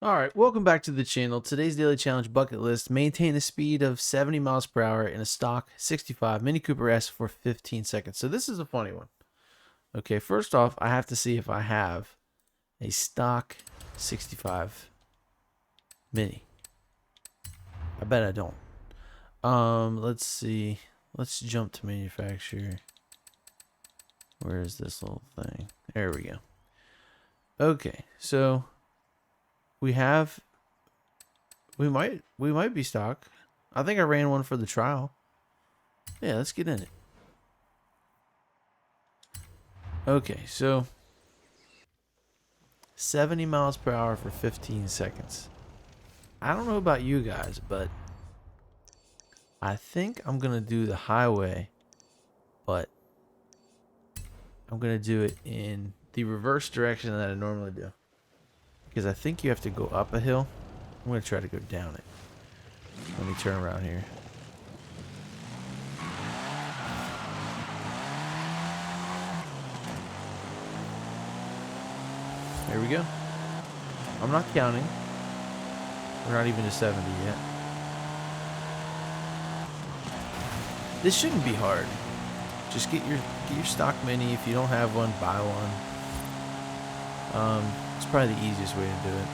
Alright, welcome back to the channel. Today's daily challenge bucket list: maintain a speed of 70 miles per hour in a stock 65 Mini Cooper S for 15 seconds. So this is a funny one. Okay, first off, I have to see if I have a stock 65 Mini. I bet I don't. Let's see. Let's jump to manufacturer. Where is this little thing? There we go. Okay, so we might be stock. I think I ran one for the trial. Yeah, let's get in it. Okay, so 70 miles per hour for 15 seconds. I don't know about you guys, but I think I'm gonna do the highway, but I'm gonna do it in the reverse direction that I normally do, because I think you have to go up a hill. I'm gonna try to go down it. Let me turn around here. There we go. I'm not counting. We're not even to 70 yet. This shouldn't be hard. Just get your stock Mini. If you don't have one, buy one. It's probably the easiest way to do it.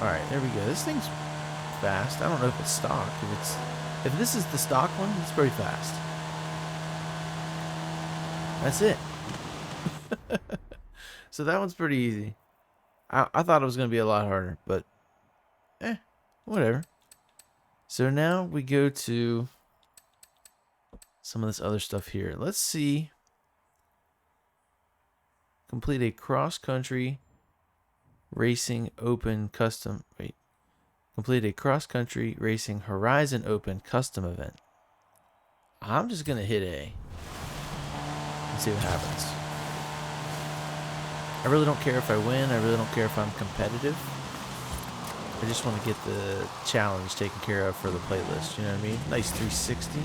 Alright, there we go. This thing's fast. I don't know if it's stock. If this is the stock one, it's pretty fast. That's it. So that one's pretty easy. I thought it was going to be a lot harder, but whatever. So now we go to some of this other stuff here. Let's see. Complete a cross-country racing open custom. Wait. Complete a cross-country racing Horizon Open custom event. I'm just going to hit A and see what happens. I really don't care if I win. I really don't care if I'm competitive. I just want to get the challenge taken care of for the playlist. You know what I mean? Nice 360.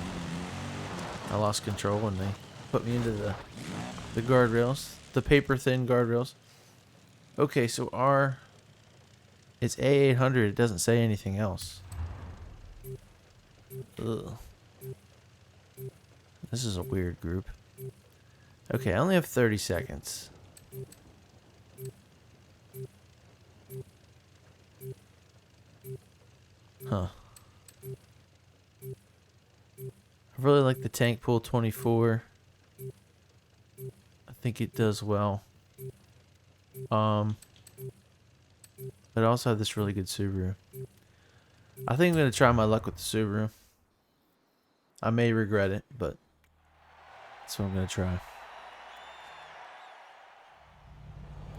I lost control when they put me into the guardrails. The paper-thin guardrails. Okay, so it's A800. It doesn't say anything else. Ugh. This is a weird group. Okay, I only have 30 seconds. Huh. I really like the Tank Pool 24. I think it does well. But I also have this really good Subaru. I think I'm going to try my luck with the Subaru. I may regret it, but that's what I'm going to try.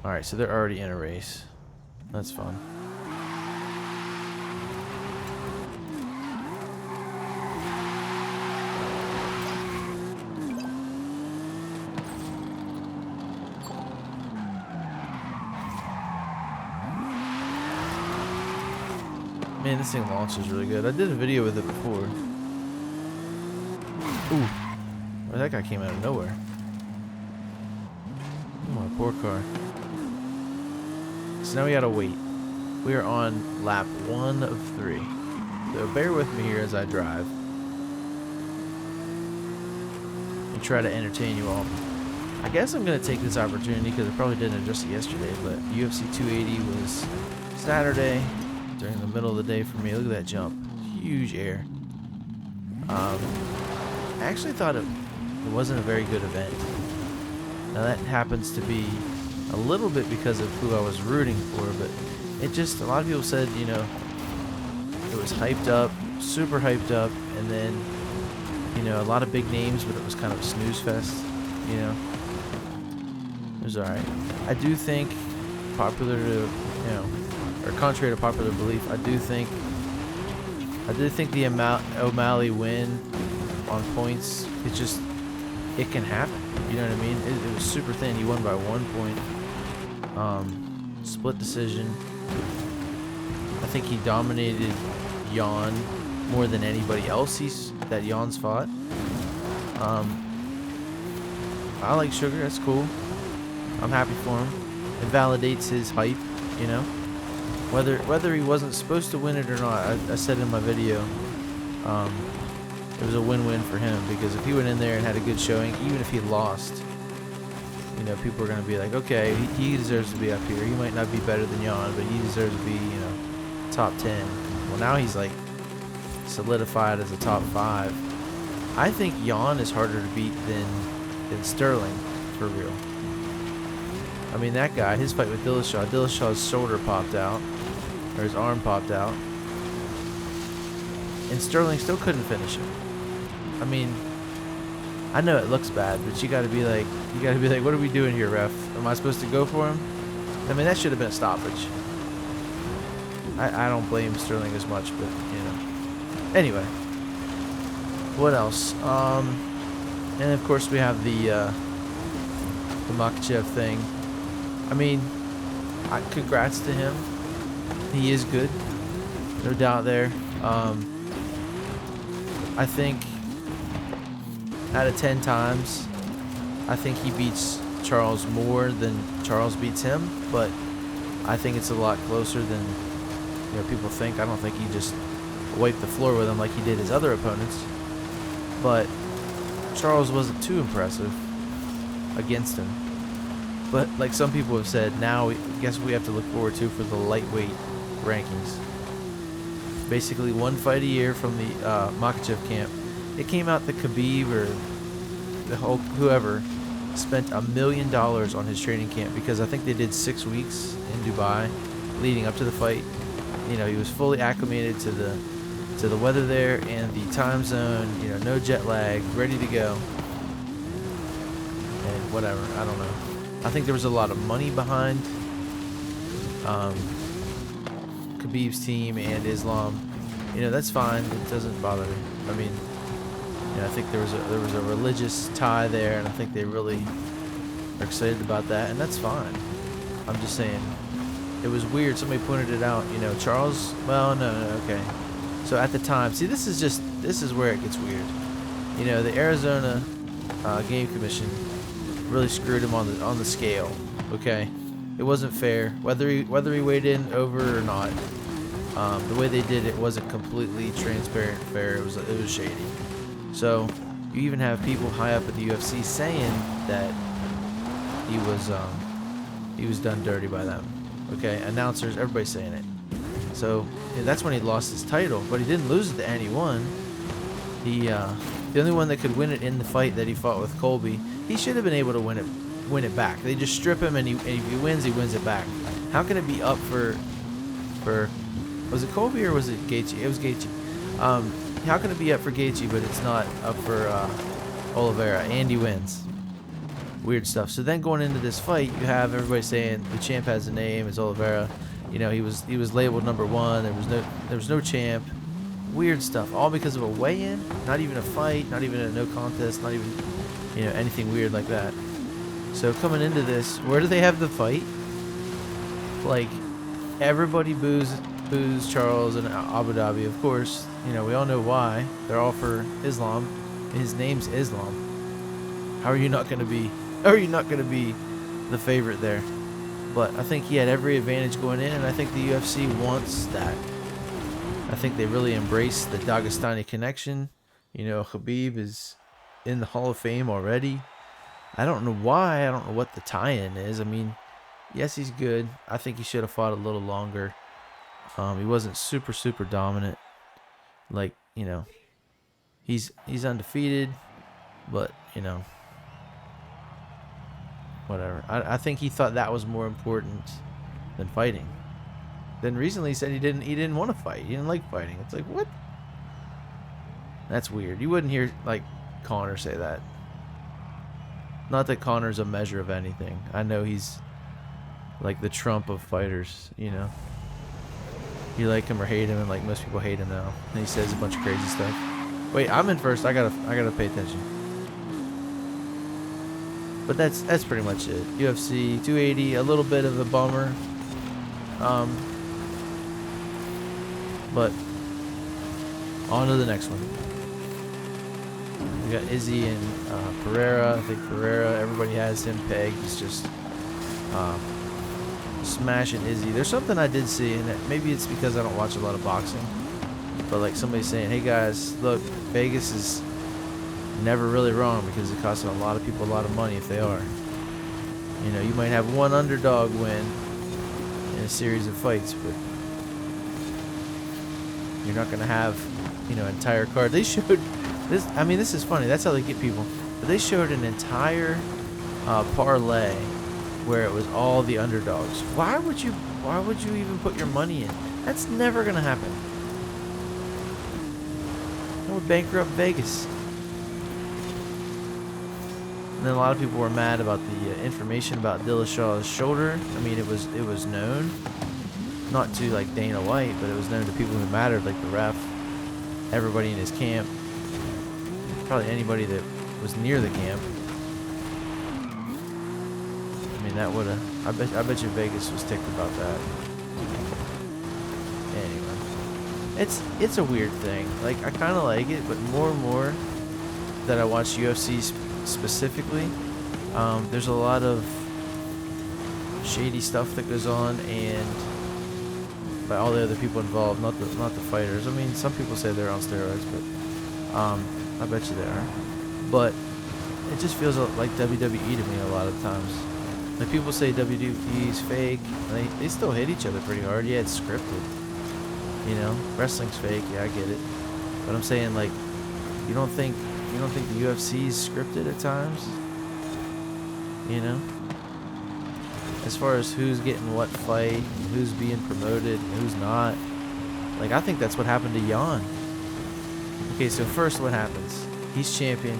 Alright, so they're already in a race. That's fun. Man, this thing launches really good. I did a video with it before. Ooh. Well, that guy came out of nowhere. Oh, my poor car. So now we gotta wait. We are on lap 1 of 3. So bear with me here as I drive. And try to entertain you all. I guess I'm gonna take this opportunity because I probably didn't address it yesterday, but UFC 280 was Saturday. During the middle of the day for me. Look at that jump. Huge air. I actually thought it wasn't a very good event. Now that happens to be a little bit because of who I was rooting for, but it just, a lot of people said, you know, it was hyped up, super hyped up, and then, you know, a lot of big names, but it was kind of a snooze fest, you know. It was alright. I do think, popular to, you know, or contrary to popular belief, I do think the O'Malley win on points, it can happen. You know what I mean? It was super thin. He won by 1 point. Split decision. I think he dominated Jan more than anybody else that Jan's fought. I like Sugar. That's cool. I'm happy for him. It validates his hype, you know. Whether he wasn't supposed to win it or not, I said in my video, it was a win-win for him, because if he went in there and had a good showing, even if he lost, you know, people are going to be like, okay, he deserves to be up here. He might not be better than Jan, but he deserves to be, you know, top 10. Well, now he's like solidified as a top 5. I think Jan is harder to beat than Sterling, for real. I mean, that guy, his fight with Dillashaw's shoulder popped out, or his arm popped out, and Sterling still couldn't finish him. I mean, I know it looks bad, but you gotta be like, what are we doing here, ref? Am I supposed to go for him? I mean, that should have been a stoppage. I don't blame Sterling as much, but, you know. Anyway. What else? And of course we have the Makachev thing. I mean, congrats to him. He is good. No doubt there. I think out of 10 times, I think he beats Charles more than Charles beats him, but I think it's a lot closer than, you know, people think. I don't think he just wiped the floor with him like he did his other opponents, but Charles wasn't too impressive against him. But like some people have said, now I guess we have to look forward to for the lightweight rankings. Basically 1 fight a year from the Makachev camp. It came out that Khabib or the whole whoever spent $1 million on his training camp, because I think they did 6 weeks in Dubai leading up to the fight. You know, he was fully acclimated to the weather there and the time zone. You know, no jet lag, ready to go. And whatever, I don't know. I think there was a lot of money behind Khabib's team and Islam. You know, that's fine. It doesn't bother me. I mean, you know, I think there was a religious tie there, and I think they really are excited about that, and that's fine. I'm just saying, it was weird. Somebody pointed it out. You know, Charles. Well, no, okay. So at the time, see, this is where it gets weird. You know, the Arizona Game Commission really screwed him on the scale. Okay, it wasn't fair. Whether he weighed in over or not, the way they did it wasn't completely transparent, fair. It was shady. So you even have people high up at the UFC saying that he was done dirty by them. Okay, announcers, everybody's saying it. So yeah, that's when he lost his title, but he didn't lose it to anyone. The only one that could win it in the fight that he fought with Colby, he should have been able to win it back. They just strip him, and if he wins it back. How can it be up for was it Colby or was it Gaethje? It was Gaethje. How can it be up for Gaethje, but it's not up for Oliveira? Andy wins. Weird stuff. So then going into this fight, you have everybody saying the champ has a name. It's Oliveira. You know, he was labeled #1. There was no champ. Weird stuff. All because of a weigh-in. Not even a fight. Not even a no contest. Not even, you know, anything weird like that. So coming into this, where do they have the fight? Like, everybody boos Charles in Abu Dhabi. Of course, you know, we all know why. They're all for Islam. His name's Islam. How are you not going to be the favorite there? But I think he had every advantage going in, and I think the UFC wants that. I think they really embrace the Dagestani connection. You know, Khabib is in the Hall of Fame already. I don't know why. I don't know what the tie-in is. I mean, yes, he's good. I think he should have fought a little longer. He wasn't super dominant. Like, you know, he's undefeated, but, you know, whatever. I think he thought that was more important than fighting. Then recently he said he didn't want to fight. He didn't like fighting. It's like, what? That's weird. You wouldn't hear like Conor say that. Not that Conor's a measure of anything. I know he's like the Trump of fighters, you know. You like him or hate him, and like most people hate him now. And he says a bunch of crazy stuff. Wait, I'm in first. I gotta pay attention. But that's pretty much it. UFC 280, a little bit of a bummer. But on to the next one. We got Izzy and Pereira. I think Pereira, everybody has him pegged. He's just smashing Izzy. There's something I did see, and maybe it's because I don't watch a lot of boxing, but like somebody saying, hey guys, look, Vegas is never really wrong because it costs a lot of people a lot of money if they are. You know, you might have one underdog win in a series of fights, but you're not going to have, you know, entire card. They showed this. I mean, this is funny. That's how they get people. But they showed an entire parlay where it was all the underdogs. Why would you even put your money in? That's never going to happen. That would bankrupt Vegas. And then a lot of people were mad about the information about Dillashaw's shoulder. I mean, it was known, not to like Dana White, but it was known to people who mattered, like the ref, everybody in his camp, probably anybody that was near the camp. I mean, that would have. I bet you Vegas was ticked about that. Anyway, it's a weird thing. Like, I kind of like it, but more and more that I watch UFC specifically, there's a lot of shady stuff that goes on, and by all the other people involved, not the fighters. I mean, some people say they're on steroids, but I bet you they are. But it just feels like WWE to me a lot of times. Like, people say WWE is fake. They still hit each other pretty hard. Yeah, it's scripted. You know, wrestling's fake. Yeah, I get it. But I'm saying, like, you don't think the UFC is scripted at times? You know? As far as who's getting what fight, and who's being promoted, and who's not. Like, I think that's what happened to Jan. Okay, so first what happens? He's champion.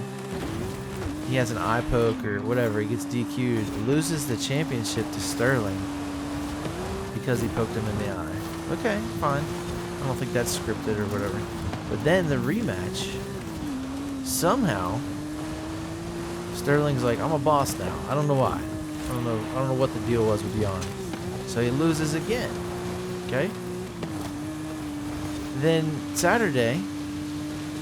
He has an eye poke or whatever. He gets DQ'd. Loses the championship to Sterling because he poked him in the eye. Okay, fine. I don't think that's scripted or whatever. But then the rematch, somehow, Sterling's like, I'm a boss now. I don't know why. I don't know what the deal was with Jan. So he loses again. Okay? Then Saturday,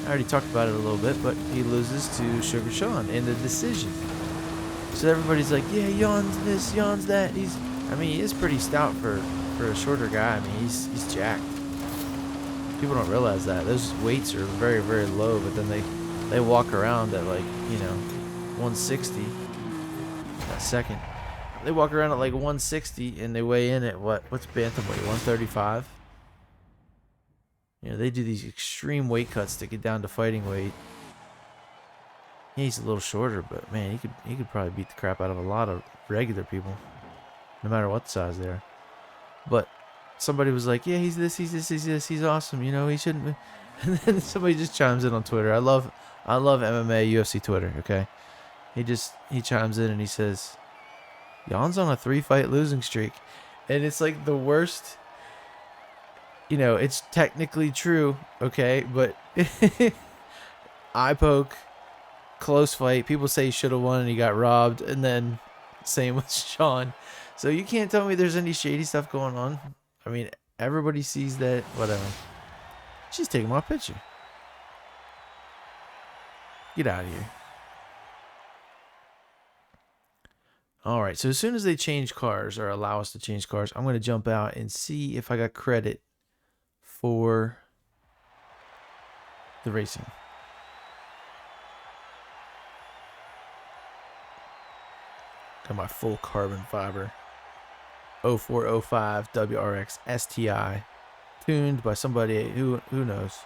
I already talked about it a little bit, but he loses to Sugar Sean in the decision. So everybody's like, yeah, Jan's this, Jan's that. I mean, he is pretty stout for a shorter guy. I mean, he's jacked. People don't realize that. Those weights are very, very low, but then they walk around at, like, you know, 160 a second. They walk around at like 160 and they weigh in at what's bantamweight, 135. You know, they do these extreme weight cuts to get down to fighting weight. Yeah, he's a little shorter, but man, he could probably beat the crap out of a lot of regular people, no matter what size they are. But somebody was like, yeah, he's this, he's awesome, you know, he shouldn't be. And then somebody just chimes in on Twitter. I love MMA UFC Twitter, okay? He chimes in and he says, Jan's on a 3-fight losing streak. And it's like the worst. You know, it's technically true, okay? But eye poke, close fight. People say he should have won and he got robbed. And then same with Sean. So you can't tell me there's any shady stuff going on. I mean, everybody sees that. Whatever. She's taking my picture. Get out of here. Alright, so as soon as they change cars, or allow us to change cars, I'm going to jump out and see if I got credit for the racing. Got my full carbon fiber 0405 WRX STI, tuned by somebody who knows.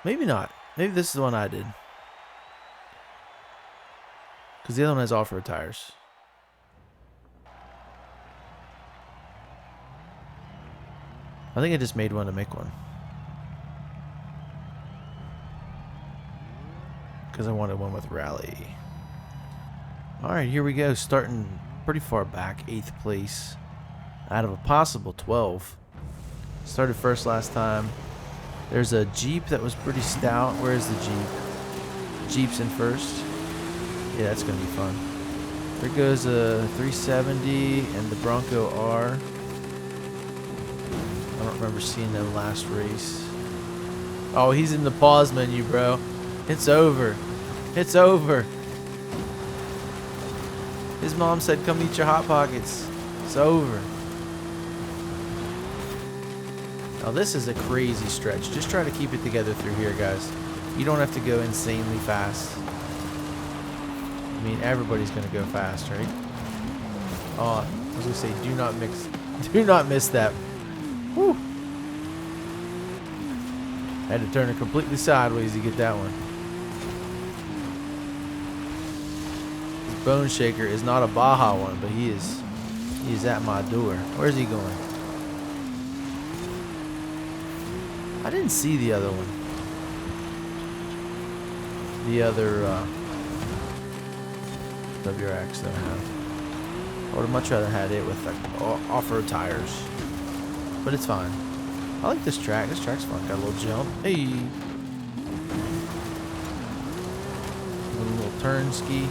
Maybe not. Maybe this is the one I did. Because the other one has off-road tires. I think I just made one to make one. Because I wanted one with rally. Alright, here we go. Starting pretty far back. 8th place. Out of a possible 12. Started first last time. There's a Jeep that was pretty stout. Where's the Jeep? Jeep's in first. Yeah, that's going to be fun. There goes a 370 and the Bronco R. I don't remember seeing them last race. Oh, he's in the pause menu, bro. It's over. It's over. His mom said, come eat your Hot Pockets. It's over. Now this is a crazy stretch. Just try to keep it together through here, guys. You don't have to go insanely fast. I mean, everybody's gonna go fast, right? Oh, I was gonna say, do not miss that. Whew. Had to turn it completely sideways to get that one. This Bone Shaker is not a Baja one, but he is at my door. Where's he going? I didn't see the other one. The other WRX that I have. I would have much rather had it with like off-road tires. But it's fine. I like this track. This track's fun. Got a little jump. Hey. A little turn ski.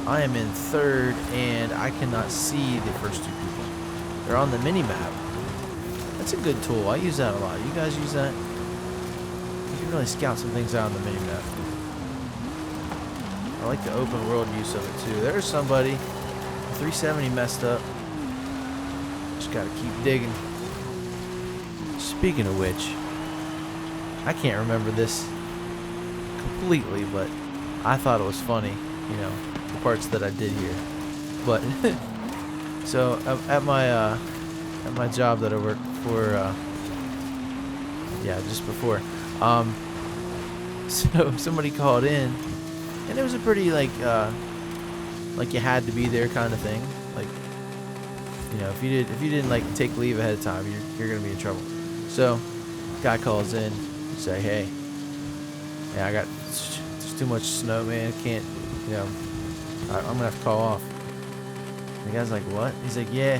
I am in third and I cannot see the first two people. They're on the mini map. That's a good tool. I use that a lot. You guys use that? You can really scout some things out on the mini map. I like the open world use of it too. There's somebody. 370 messed up. Just gotta keep digging. Speaking of which, I can't remember this completely, but I thought it was funny, you know, the parts that I did here. But so at my job that I worked for, yeah, just before, so somebody called in, and it was a pretty like you had to be there kind of thing. Like, you know, if you didn't like take leave ahead of time, you're gonna be in trouble. So, guy calls in, say, hey, yeah, there's too much snow, man. Can't, you know, I'm gonna have to call off. And the guy's like, what? He's like, yeah.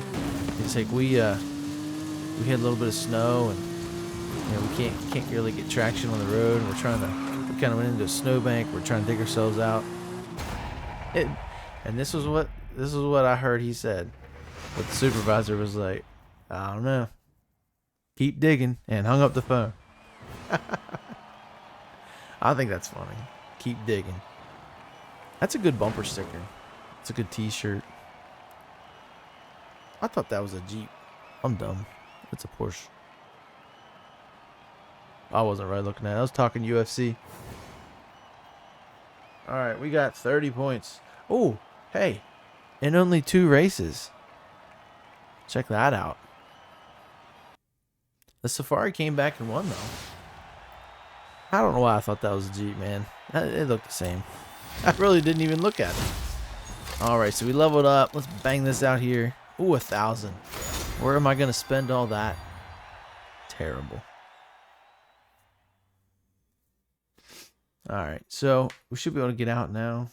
He's like, we had a little bit of snow, and you know, we can't really get traction on the road. And we kind of went into a snowbank. We're trying to dig ourselves out. And this is what I heard he said. But the supervisor was like, I don't know. Keep digging, and hung up the phone. I think that's funny. Keep digging. That's a good bumper sticker. It's a good t-shirt. I thought that was a Jeep. I'm dumb. It's a Porsche. I wasn't right looking at it. I was talking UFC. Alright, we got 30 points. Oh, hey. In only 2 races. Check that out. The Safari came back and won, though. I don't know why I thought that was a Jeep, man. It looked the same. I really didn't even look at it. Alright, so we leveled up. Let's bang this out here. Ooh, 1,000. Where am I going to spend all that? Terrible. Alright, so we should be able to get out now.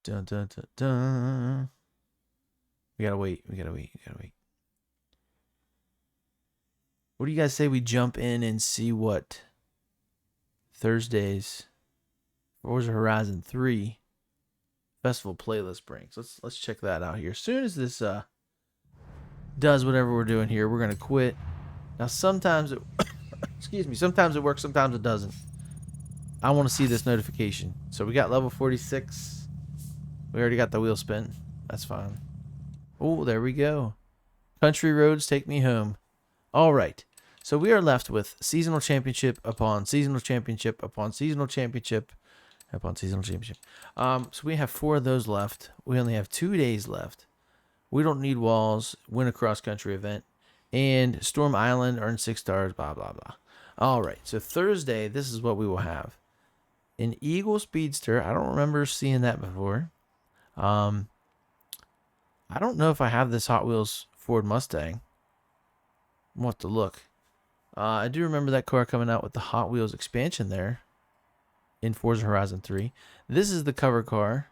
Dun, dun, dun, dun. We gotta wait. What do you guys say we jump in and see what Thursday's Forza Horizon 3 festival playlist brings? Let's check that out here. As soon as this does whatever we're doing here, we're gonna quit. Now sometimes it excuse me, sometimes it works, sometimes it doesn't. I want to see this notification. So we got level 46. We already got the wheel spin. That's fine. Oh, there we go. Country roads take me home. All right. So we are left with seasonal championship upon seasonal championship upon seasonal championship upon seasonal championship. So we have 4 of those left. We only have 2 days left. We don't need walls. Win a cross country event. And Storm Island, earn 6 stars, blah, blah, blah. All right. So Thursday, this is what we will have. An Eagle Speedster. I don't remember seeing that before. I don't know if I have this Hot Wheels Ford Mustang. We'll have to look. I do remember that car coming out with the Hot Wheels expansion there in Forza Horizon 3. This is the cover car,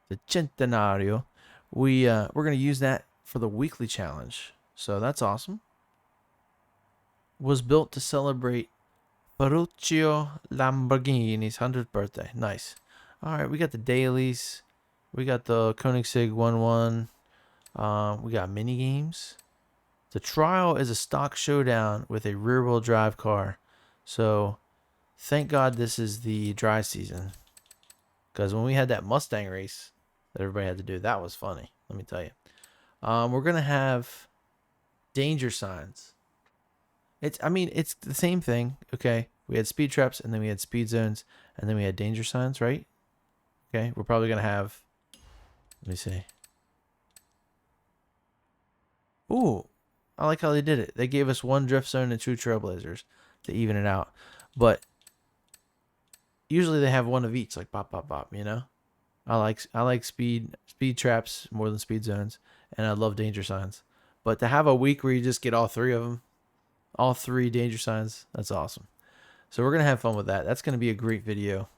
the Centenario. We're going to use that for the weekly challenge. So that's awesome. Was built to celebrate Ferruccio Lamborghini's 100th birthday. Nice. All right, we got the dailies. We got the Koenigsegg 1-1. We got mini games. The trial is a stock showdown with a rear-wheel drive car. So, thank God this is the dry season. Because when we had that Mustang race, that everybody had to do. That was funny, let me tell you. We're gonna have danger signs. I mean, it's the same thing. Okay, we had speed traps, and then we had speed zones, and then we had danger signs, right? Okay, we're probably gonna have. Let me see. Ooh, I like how they did it. They gave us one drift zone and two trailblazers to even it out, but usually they have one of each, like bop bop bop. You know, I like speed traps more than speed zones, and I love danger signs. But to have a week where you just get all three of them, all three danger signs, that's awesome. So we're gonna have fun with that. That's gonna be a great video.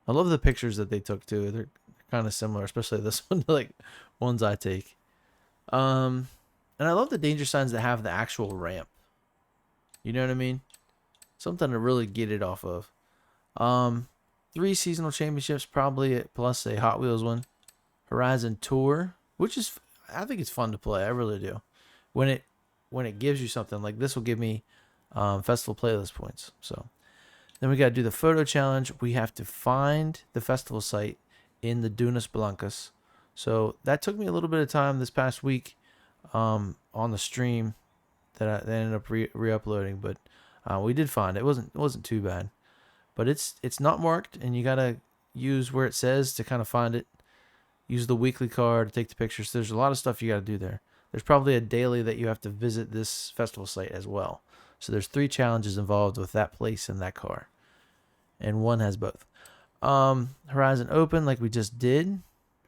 I love the pictures that they took too. They're kind of similar, especially this one, like ones I take. Um, and I love the danger signs that have the actual ramp. You know what I mean? Something to really get it off of. Um, 3 seasonal championships, probably plus a Hot Wheels one. Horizon Tour, which is I think it's fun to play. I really do. When it gives you something like this, will give me festival playlist points. So then we got to do the photo challenge. We have to find the festival site in the Dunas Blancas. So that took me a little bit of time this past week on the stream that I ended up re-uploading, but we did find it. It wasn't too bad, but it's not marked, and you gotta use where it says to kind of find it. Use the weekly card to take the pictures. There's a lot of stuff you got to do there. There's probably a daily that you have to visit this festival site as well. So there's 3 challenges involved with that place and that car, and one has both. Horizon Open, like we just did.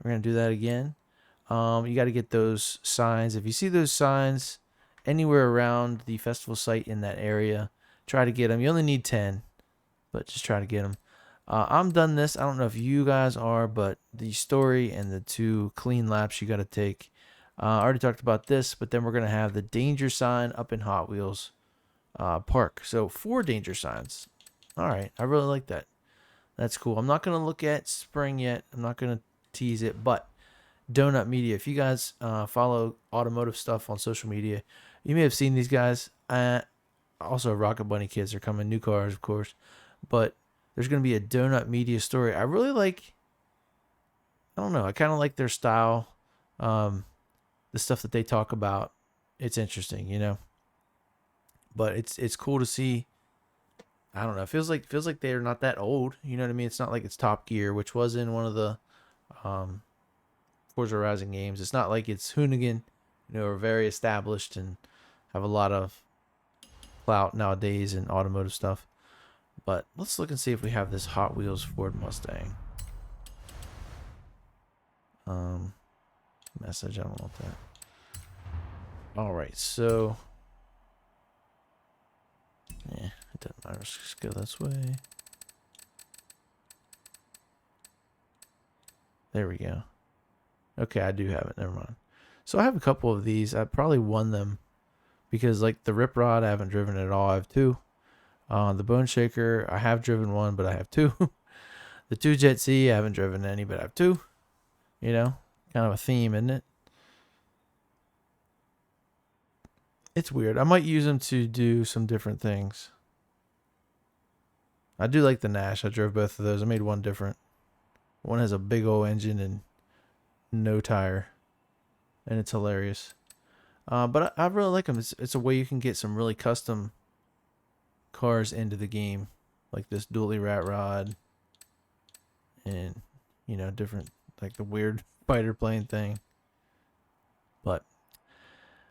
We're gonna do that again. You got to get those signs. If you see those signs anywhere around the festival site in that area, try to get them. You only need 10, but just try to get them. I'm done this. I don't know if you guys are, but the story and the 2 clean laps you got to take. I already talked about this, but then we're going to have the danger sign up in Hot Wheels Park. So 4 danger signs. All right. I really like that. That's cool. I'm not going to look at spring yet. I'm not going to tease it, but Donut Media. If you guys follow automotive stuff on social media, you may have seen these guys. Also, Rocket Bunny kids are coming. New cars, of course. But there's going to be a Donut Media story. I really like, I don't know, I kind of like their style. The stuff that they talk about, it's interesting, you know. But it's cool to see. I don't know. It feels like they're not that old. You know what I mean? It's not like it's Top Gear, which was in one of the Forza Horizon games. It's not like it's Hoonigan, you know, are very established and have a lot of clout nowadays in automotive stuff. But let's look and see if we have this Hot Wheels Ford Mustang. Message, I don't want that. Alright, so yeah, it doesn't matter. Let's just go this way. There we go. Okay, I do have it. Never mind. So I have a couple of these. I probably won them because, like, the Rip Rod, I haven't driven it at all. I have 2. The Bone Shaker, I have driven 1, but I have 2. The 2 Jet C, I haven't driven any, but I have 2. You know, kind of a theme, isn't it? It's weird. I might use them to do some different things. I do like the Nash. I drove both of those. I made one different. One has a big old engine and no tire, and it's hilarious. But I really like them. It's a way you can get some really custom cars into the game, like this dually rat rod, and you know, different, like the weird fighter plane thing. But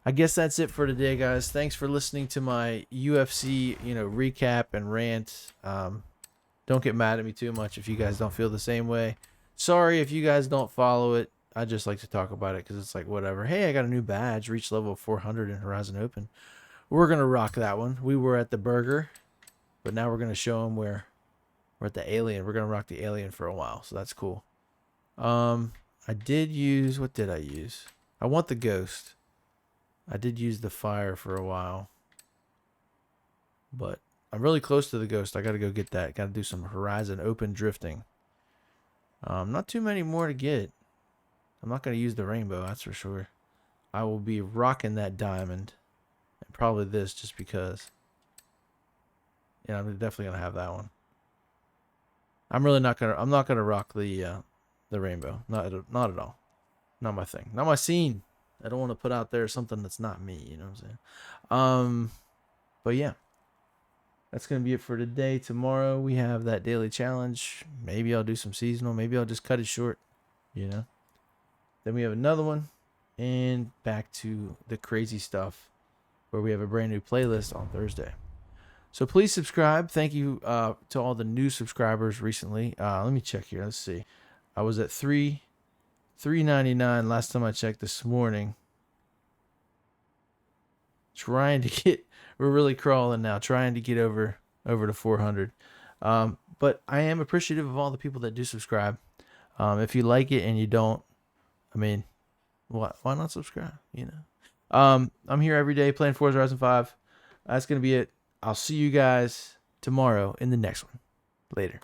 I guess that's it for today, guys. Thanks for listening to my UFC, you know, recap and rant. Don't get mad at me too much if you guys don't feel the same way. Sorry if you guys don't follow it. I just like to talk about it because it's like, whatever. Hey, I got a new badge. Reach level 400 in Horizon Open. We're going to rock that one. We were at the burger, but now we're going to show them where we're at the alien. We're going to rock the alien for a while, so that's cool. I did use, what did I use? I want the ghost. I did use the fire for a while, but I'm really close to the ghost. I got to go get that. Got to do some Horizon Open drifting. Not too many more to get. I'm not going to use the rainbow, that's for sure. I will be rocking that diamond. And probably this just because. Yeah, I'm definitely going to have that one. I'm not going to rock the the rainbow. Not at all. Not my thing. Not my scene. I don't want to put out there something that's not me. You know what I'm saying? But yeah, that's gonna be it for today. Tomorrow we have that daily challenge. Maybe I'll do some seasonal. Maybe I'll just cut it short. You know. Then we have another one, and back to the crazy stuff, where we have a brand new playlist on Thursday. So please subscribe. Thank you to all the new subscribers recently. Let me check here. Let's see. I was at $3.99 last time I checked this morning. Trying to get, we're really crawling now. Trying to get over to 400. But I am appreciative of all the people that do subscribe. If you like it and you don't, I mean, why not subscribe? You know. I'm here every day playing Forza Horizon 5. That's gonna be it. I'll see you guys tomorrow in the next one. Later.